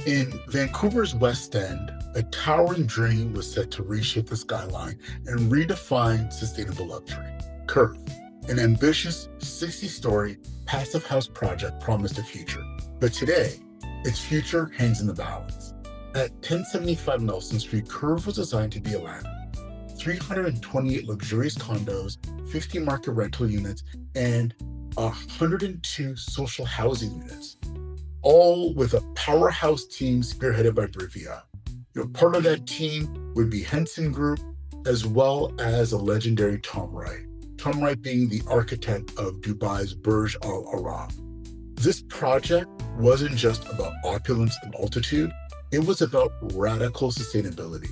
In Vancouver's West End, a towering dream was set to reshape the skyline and redefine sustainable luxury. CURV, an ambitious 60-story passive house project, promised a future. But today, its future hangs in the balance. At 1075 Nelson Street, CURV was designed to be a land 328 luxurious condos, 50 market rental units, and 102 social housing units, all with a powerhouse team spearheaded by Brivia. Part of that team would be Henson Group, as well as a legendary Tom Wright. Tom Wright being the architect of Dubai's Burj Al Arab. This project wasn't just about opulence and altitude, it was about radical sustainability.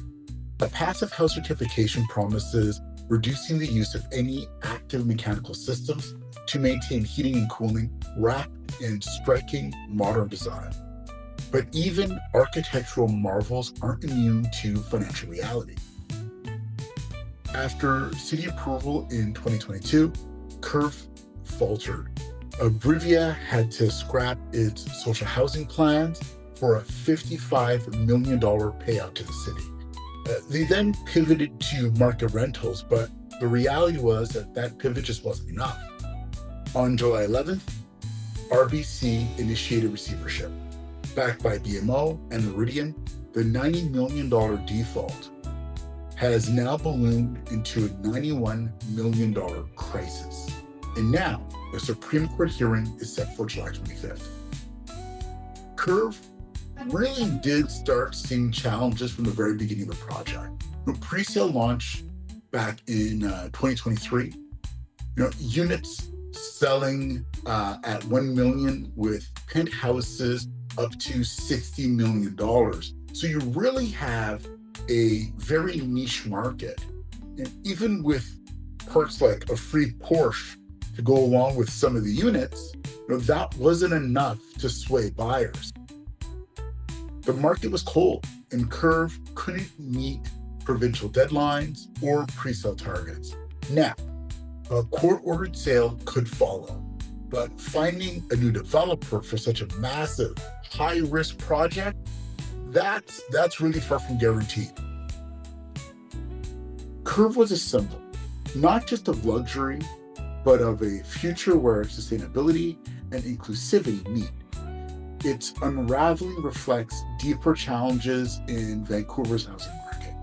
A passive house certification promises reducing the use of any active mechanical systems to maintain heating and cooling, wrapped in striking modern design. But even architectural marvels aren't immune to financial reality. After city approval in 2022, CURV faltered. Brivia had to scrap its social housing plans for a $55 million payout to the city. They then pivoted to market rentals, but the reality was that pivot just wasn't enough. On July 11th, RBC initiated receivership. Backed by BMO and Meridian, the $90 million default has now ballooned into a $91 million crisis. And now, a Supreme Court hearing is set for July 25th. CURV really did start seeing challenges from the very beginning of the project. The pre-sale launched back in 2023. Units selling at $1 million with penthouses up to $60 million. So you really have a very niche market. And even with perks like a free Porsche to go along with some of the units, that wasn't enough to sway buyers. The market was cold, and CURV couldn't meet provincial deadlines or pre-sale targets. Now, a court-ordered sale could follow, but finding a new developer for such a massive, high-risk project, that's really far from guaranteed. CURV was a symbol, not just of luxury, but of a future where sustainability and inclusivity meet. Its unraveling reflects deeper challenges in Vancouver's housing market.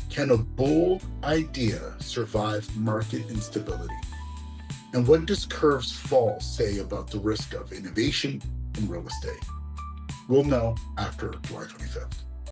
Can a bold idea survive market instability? And what does CURV's fall say about the risk of innovation in real estate? We'll know after July 25th.